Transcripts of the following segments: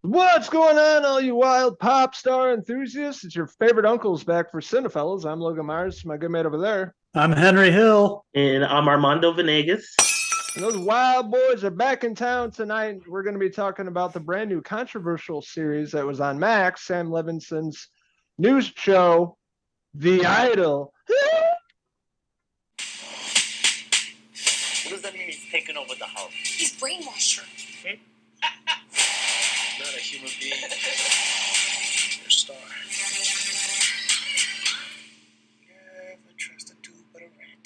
What's going on, all you wild pop star enthusiasts? It's your favorite uncles back for Cinefellas. I'm Logan Myers, my good mate over there. I'm Henry Hill. And I'm Armando Venegas. And those wild boys are back in town tonight. We're going to be talking about the brand new controversial series that was on Max, Sam Levinson's news show, The Idol. What does that mean he's taken over the house? He's brainwashed her. Not a human being. Your star. Never trust a dude but a rat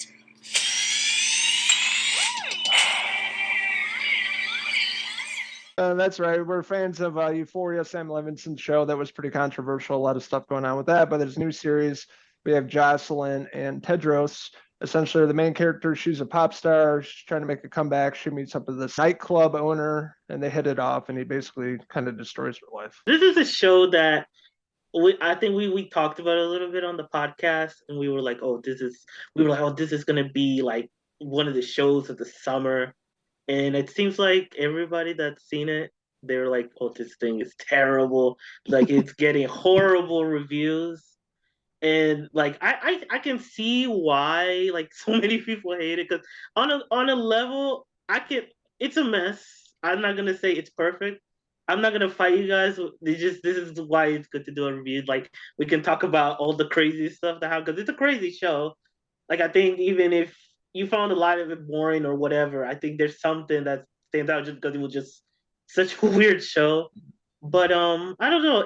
tail. That's right. We're fans of Euphoria, Sam Levinson's show. That was pretty controversial. A lot of stuff going on with that. But there's a new series. We have Jocelyn and Tedros. Essentially, the main character, she's a pop star. She's trying to make a comeback. She meets up with this nightclub owner, and they hit it off, and he basically kind of destroys her life. This is a show that I think we talked about it a little bit on the podcast, and we were like, this is gonna be like one of the shows of the summer. And it seems like everybody that's seen it, they're like, oh, this thing is terrible. Like it's getting horrible reviews. And like I can see why like so many people hate it, because on a level it's a mess. I'm not gonna say it's perfect. I'm not gonna fight you guys. This is why it's good to do a review. Like we can talk about all the crazy stuff that happens, because it's a crazy show. Like I think even if you found a lot of it boring or whatever, I think there's something that stands out just because it was just such a weird show. But I don't know.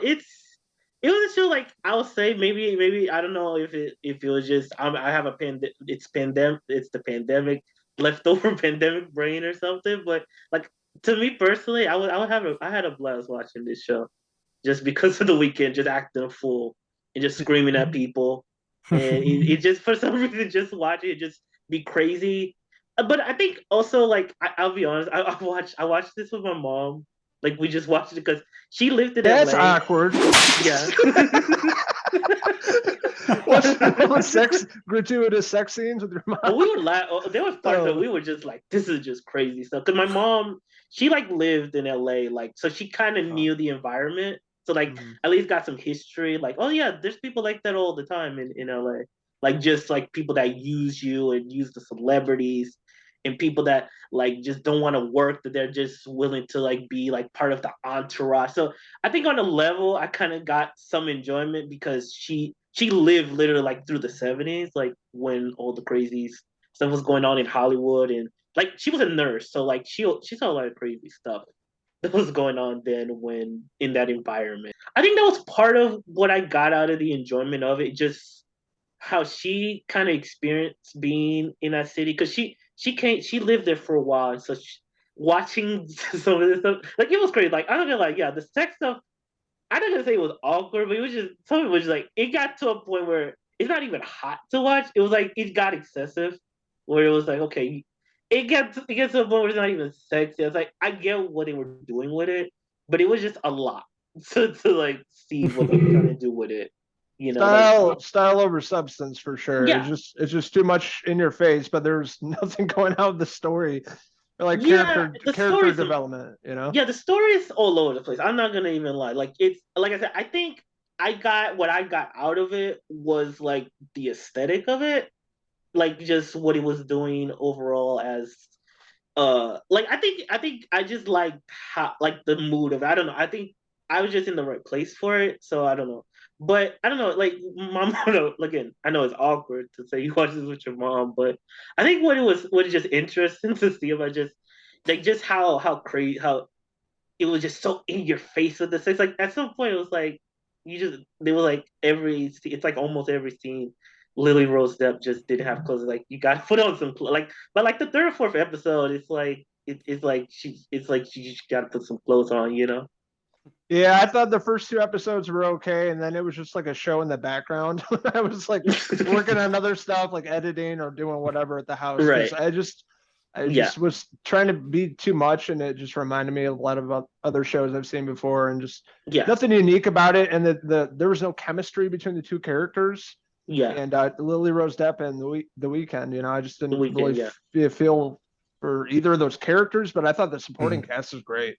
It was a show, like I would say maybe I don't know if it was just I have it's the pandemic leftover pandemic brain or something. But like to me personally, I had a blast watching this show just because of the weekend, just acting a fool and just screaming at people, and it just for some reason just watching it just be crazy. But I think also like I'll be honest, I watched this with my mom. Like we just watched it because she lived in That's LA. awkward. Yeah. What's gratuitous sex scenes with your mom? We were there was parts that we were just like, this is just crazy stuff. Because my mom, she like lived in LA, like so she kind of knew the environment. So like at least got some history. Like, oh yeah, there's people like that all the time in LA. Like just like people that use you and use the celebrities, and people that like just don't want to work, that they're just willing to like be like part of the entourage. So I think on a level I kind of got some enjoyment because she lived literally like through the 70s, like when all the crazy stuff was going on in Hollywood, and like she was a nurse, so like she saw a lot of crazy stuff that was going on then when in that environment. I think that was part of what I got out of the enjoyment of it, just how she kind of experienced being in that city, because she lived there for a while, and so watching some of this stuff, like it was crazy. Like I'm not gonna like, yeah, the sex stuff, I'm not gonna say it was awkward, but it was just some of it was just like it got to a point where it's not even hot to watch. It was like it got excessive, where it was like, okay, it gets to a point where it's not even sexy. It's like I get what they were doing with it, but it was just a lot to like see what they're trying to do with it. You know, Style over substance for sure. Yeah. It's just too much in your face, but there's nothing going out of the story. Like character development, you know? Yeah, the story is all over the place. I'm not gonna even lie. Like it's like I said, I think I got what I got out of it was like the aesthetic of it, like just what he was doing overall as like I think I just like how like the mood of it. I don't know. I think I was just in the right place for it, so I don't know. But I don't know, like my mom. Again, I know it's awkward to say you watch this with your mom, but I think what is just interesting to see about just how crazy how it was just so in your face with the sex. Like at some point, it was like you just they were like it's like almost every scene. Lily Rose Depp just didn't have clothes. Like you got to put on some clothes. Like but like the third or fourth episode, it's like she just got to put some clothes on, you know. Yeah, I thought the first two episodes were okay, and then it was just like a show in the background. I was like working on other stuff, like editing or doing whatever at the house. Right. I just was trying to be too much, and it just reminded me of a lot of other shows I've seen before, and just nothing unique about it. And there was no chemistry between the two characters. Yeah. And Lily Rose Depp and the Weeknd, you know, I just didn't really feel for either of those characters, but I thought the supporting cast was great.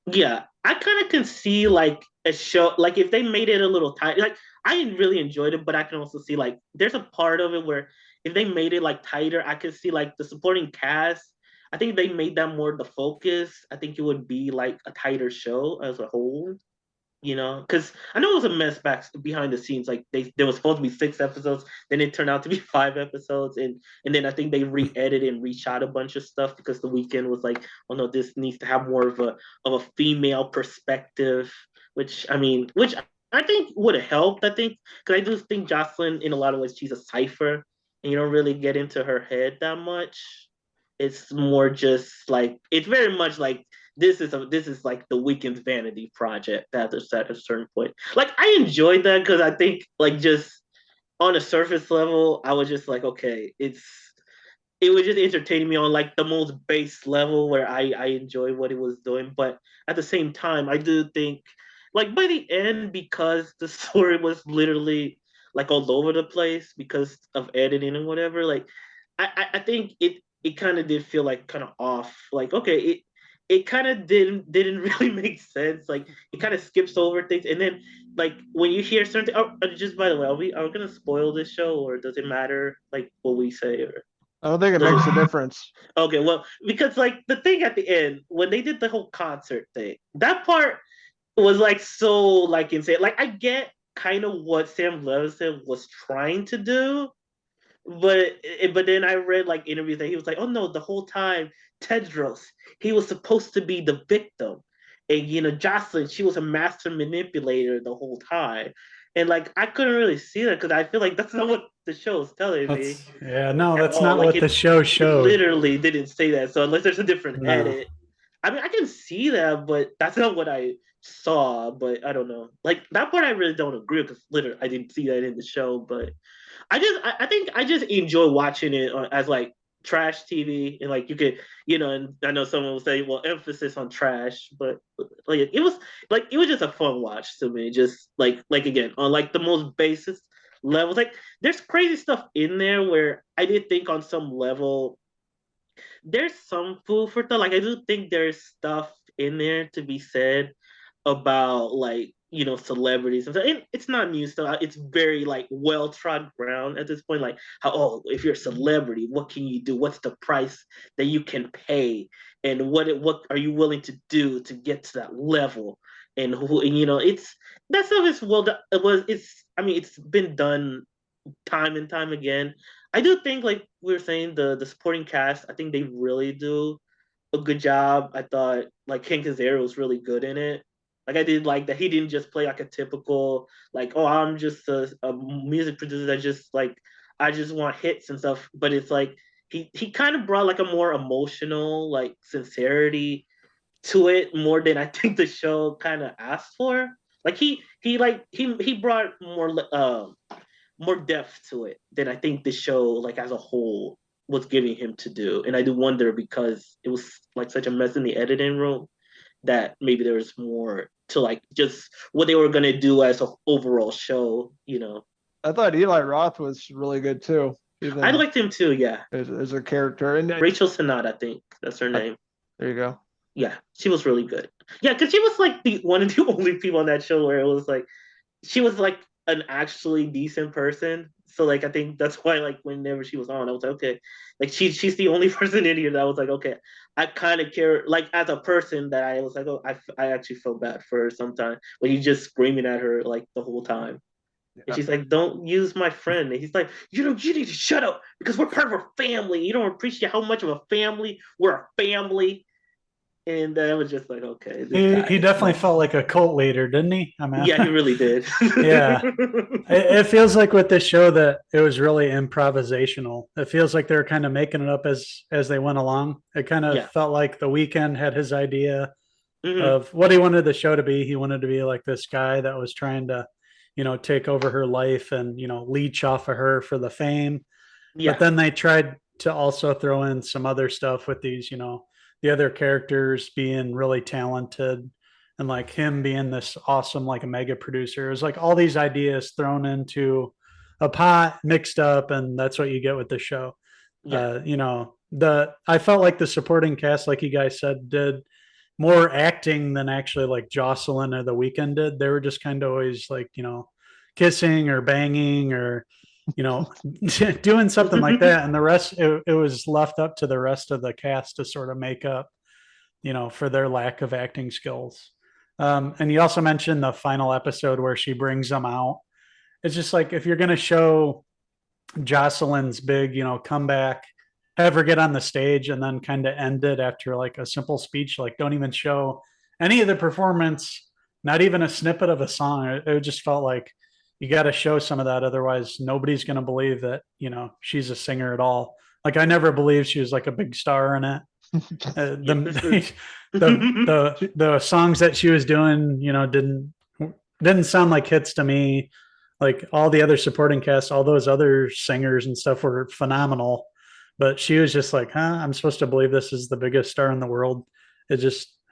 Yeah, I kind of can see like a show, like if they made it a little tight, like I really enjoyed it, but I can also see like there's a part of it where if they made it like tighter, I could see like the supporting cast. I think they made that more the focus. I think it would be like a tighter show as a whole, because I know it was a mess back behind the scenes. Like there was supposed to be 6 episodes, then it turned out to be 5 episodes, and then I think they re-edited and reshot a bunch of stuff because the weekend was like, oh no, this needs to have more of a female perspective, which I think would have helped. I think because I do think Jocelyn, in a lot of ways, she's a cipher, and you don't really get into her head that much. It's more just like it's very much like this is like the weekend's vanity project at a certain point. Like I enjoyed that because I think like just on a surface level, I was just like, okay, it was just entertaining me on like the most base level where I enjoy what it was doing. But at the same time, I do think like by the end, because the story was literally like all over the place because of editing and whatever, like I think it kind of did feel like kind of off. Like, okay, it kind of didn't really make sense. Like it kind of skips over things. And then like when you hear certain just by the way, are we gonna spoil this show or does it matter like what we say or I don't think it does makes a it difference. Okay, well, because like the thing at the end when they did the whole concert thing, that part was like so like insane. Like I get kind of what Sam Levinson was trying to do, but then I read like interviews that he was like, oh no, the whole time Tedros, he was supposed to be the victim, and Jocelyn, she was a master manipulator the whole time, and like I couldn't really see that because I feel like that's not what the show is telling me No, at that's all. not Like what the show it showed. literally didn't say that. So unless there's a different No. edit, I mean, I can see that, but that's not what I saw. But I don't know. Like that part, I really don't agree because literally I didn't see that in the show. But I think I just enjoy watching it as like trash TV and like you could and I know someone will say well emphasis on trash, but like it was just a fun watch to me. Just like again on like the most basic levels. Like there's crazy stuff in there where I did think on some level there's some food for thought. Like I do think there's stuff in there to be said about like celebrities and stuff. And it's not new stuff. It's very like well trodden ground at this point. Like how if you're a celebrity, what can you do? What's the price that you can pay? And what are you willing to do to get to that level? And who and, it's that stuff is it was it's I mean it's been done time and time again. I do think, like we were saying, the supporting cast, I think they really do a good job. I thought like Ken Kazarian was really good in it. Like I did like that he didn't just play like a typical like I'm just a music producer that just like I just want hits and stuff. But it's like he kind of brought like a more emotional like sincerity to it more than I think the show kind of asked for. Like he brought more depth to it than I think the show, like as a whole, was giving him to do. And I do wonder because it was like such a mess in the editing room that maybe there was more to like just what they were gonna do as an overall show. I thought Eli Roth was really good too, I even liked him too, yeah. as a character. And Rachel Sennott, I think that's her name. there you go. Yeah, she was really good. Yeah, because she was like the one of the only people on that show where it was like she was like an actually decent person. So like I think that's why like whenever she was on, I was like, okay, like she's the only person in here that I was like, okay, I kind of care like as a person that I was like, oh, I actually felt bad for her sometimes when he's just screaming at her like the whole time. And she's like, don't use my friend. And he's like, you need to shut up because we're part of a family. You don't appreciate how much of a family we're a family. And I was just like, okay, this guy. He definitely felt like a cult leader, didn't he? I mean, Yeah, he really did. Yeah. It feels like with this show that it was really improvisational. It feels like they were kind of making it up as they went along. It kind of Yeah. felt like the Weeknd had his idea Mhm. of what he wanted the show to be. He wanted to be like this guy that was trying to, take over her life and, leech off of her for the fame. Yeah. But then they tried to also throw in some other stuff with these, the other characters being really talented and like him being this awesome, like a mega producer. It was like all these ideas thrown into a pot, mixed up, and that's what you get with the show. Yeah. I felt like the supporting cast, like you guys said, did more acting than actually like Jocelyn or The Weeknd did. They were just kind of always like, kissing or banging or, doing something like that. And the rest, it was left up to the rest of the cast to sort of make up, for their lack of acting skills. And you also mentioned the final episode where she brings them out. It's just like, if you're going to show Jocelyn's big, comeback, have her get on the stage and then kind of end it after like a simple speech, like don't even show any of the performance, not even a snippet of a song. It just felt like you got to show some of that. Otherwise nobody's going to believe that, she's a singer at all. Like I never believed she was like a big star in it. The songs that she was doing, didn't sound like hits to me. Like all the other supporting cast, all those other singers and stuff were phenomenal, but she was just like, I'm supposed to believe this is the biggest star in the world. It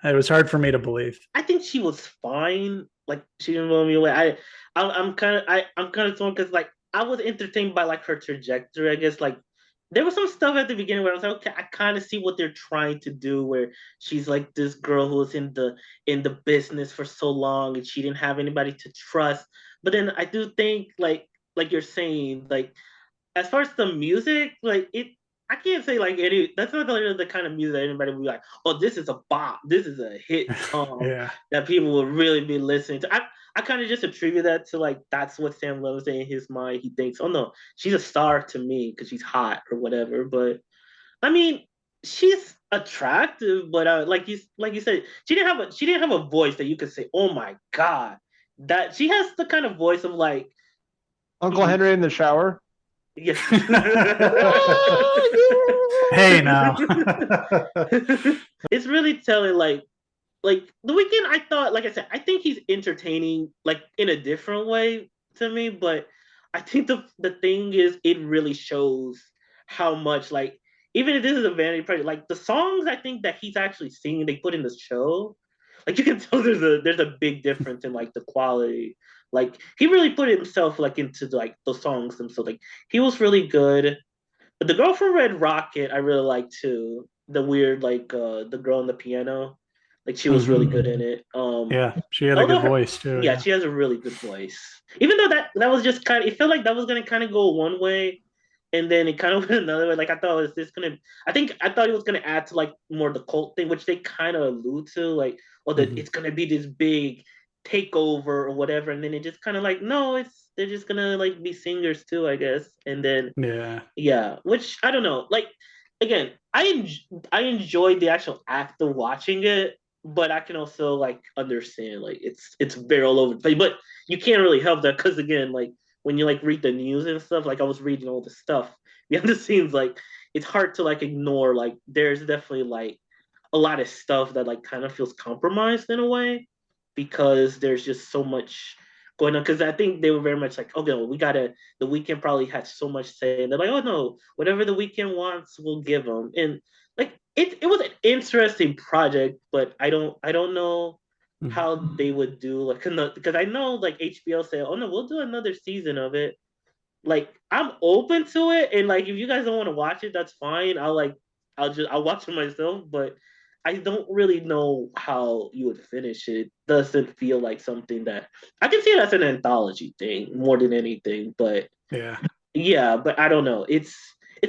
was hard for me to believe. I think she was fine. Like she didn't blow me away. I'm kind of torn because like I was entertained by like her trajectory. I guess like there was some stuff at the beginning where I was like, okay, I kind of see what they're trying to do. Where she's like this girl who was in the business for so long and she didn't have anybody to trust. But then I do think like you're saying, like as far as the music, like I can't say like any. That's not the kind of music that anybody would be like, oh, this is a bop, this is a hit song Yeah. that people will really be listening to. I kind of just attribute that to like that's what Sam Levinson in his mind he thinks. Oh no, she's a star to me because she's hot or whatever. But I mean, she's attractive, but like you said, she didn't have a voice that you could say, oh my god, that she has the kind of voice of like Uncle Henry in the shower. Yes. Hey, now. It's really telling, like The Weeknd. I thought, like I said, I think he's entertaining, like in a different way to me. But I think the thing is, it really shows how much, like, even if this is a vanity project, like the songs I think that he's actually singing, they put in the show, like you can tell there's a big difference in like the quality. Like he really put himself like into like the songs themselves. Like he was really good. But the girl from Red Rocket, I really liked too. The weird like the girl on the piano, like she was really good in it. Yeah, she had a good voice too. Yeah, she has a really good voice. Even though that was just kind of, it felt like that was gonna kind of go one way, and then it kind of went another way. Like I thought, I thought it was gonna add to like more the cult thing, which they kind of allude to, like, oh, that it's gonna be this big takeover or whatever, and then it just kind of like, no, they're just gonna like be singers too, I guess. And then yeah, which I don't know. Like again, I enjoyed the actual act of watching it, but I can also like understand like it's very all over the place. But you can't really help that because again, like when you like read the news and stuff, like I was reading all the stuff behind the scenes, like it's hard to like ignore. Like there's definitely like a lot of stuff that like kind of feels compromised in a way because there's just so much going on. Because I think they were very much like, okay, well, The Weeknd probably had so much say, and they're like, oh no, whatever The Weeknd wants, we'll give him. And like it was an interesting project, but I don't know how they would do like because I know like HBO said, oh no, we'll do another season of it. Like I'm open to it, and like if you guys don't want to watch it, that's fine. I'll watch it myself, but I don't really know how you would finish it. It doesn't feel like something that I can see it as an anthology thing more than anything. But yeah, but I don't know. It's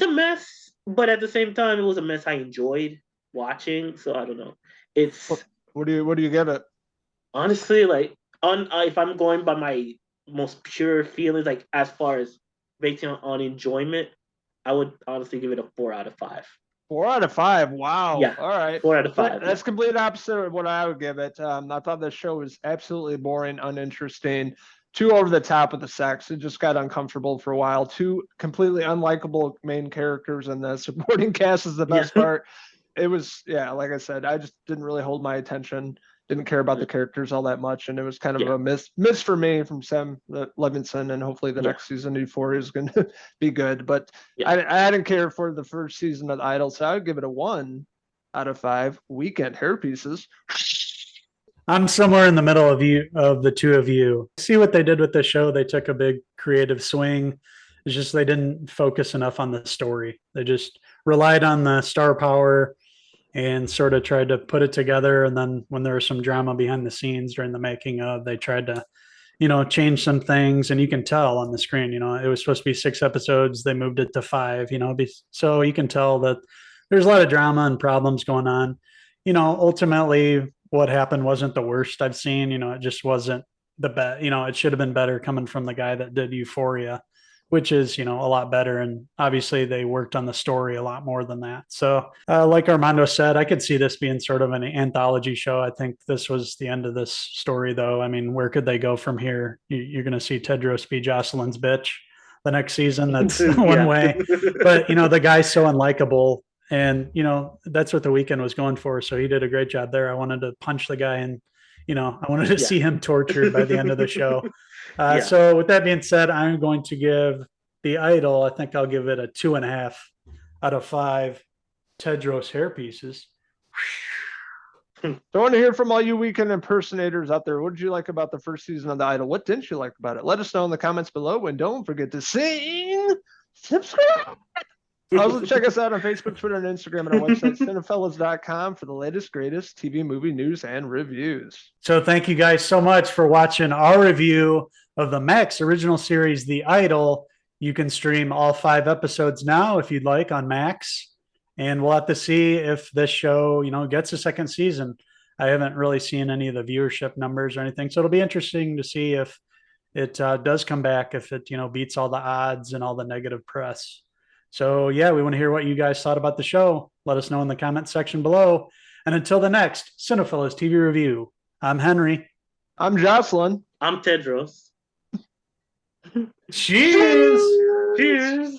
a mess, but at the same time, it was a mess I enjoyed watching. So I don't know. What do you give it? Honestly, like if I'm going by my most pure feelings, like as far as rating on enjoyment, I would honestly give it a 4 out of 5. 4 out of 5. Wow. Yeah. All right. 4 out of 5. That's complete opposite of what I would give it. I thought the show was absolutely boring, uninteresting, too over the top with the sex. It just got uncomfortable for a while. Two completely unlikable main characters, and the supporting cast is the best part. It was, like I said, I just didn't really hold my attention. Didn't care about the characters all that much, and it was kind of a miss for me from Sam Levinson, and hopefully the next season of Euphoria is going to be good. But I didn't care for the first season of Idol, so I would give it a 1 out of 5 Weekend hair pieces. I'm somewhere in the middle of the two of you. See what they did with the show. They took a big creative swing. It's just they didn't focus enough on the story. They just relied on the star power and sort of tried to put it together. And then when there was some drama behind the scenes during the making of, they tried to, change some things. And you can tell on the screen, it was supposed to be 6 episodes. They moved it to 5, so you can tell that there's a lot of drama and problems going on. Ultimately what happened wasn't the worst I've seen. It just wasn't the best. It should have been better coming from the guy that did Euphoria, which is, a lot better. And obviously they worked on the story a lot more than that. So like Armando said, I could see this being sort of an anthology show. I think this was the end of this story, though. I mean, where could they go from here? You're going to see Tedros be Jocelyn's bitch the next season. That's one way. But, the guy's so unlikable. And, that's what The Weeknd was going for. So he did a great job there. I wanted to punch the guy and, I wanted to see him tortured by the end of the show. So with that being said, I'm going to give The Idol, I think I'll give it a 2.5 out of 5 Tedros hair pieces. So I want to hear from all you Weeknd impersonators out there. What did you like about the first season of The Idol? What didn't you like about it? Let us know in the comments below, and don't forget to sing, subscribe. Also, check us out on Facebook, Twitter, and Instagram, and our website, cinefellas.com, for the latest, greatest TV movie news and reviews. So thank you guys so much for watching our review of the Max original series, The Idol. You can stream all 5 episodes now if you'd like on Max. And we'll have to see if this show, gets a second season. I haven't really seen any of the viewership numbers or anything. So it'll be interesting to see if it does come back, if it, beats all the odds and all the negative press. So, yeah, we want to hear what you guys thought about the show. Let us know in the comment section below. And until the next Cinefellas TV review, I'm Henry. I'm Jocelyn. I'm Tedros. Cheers! Cheers!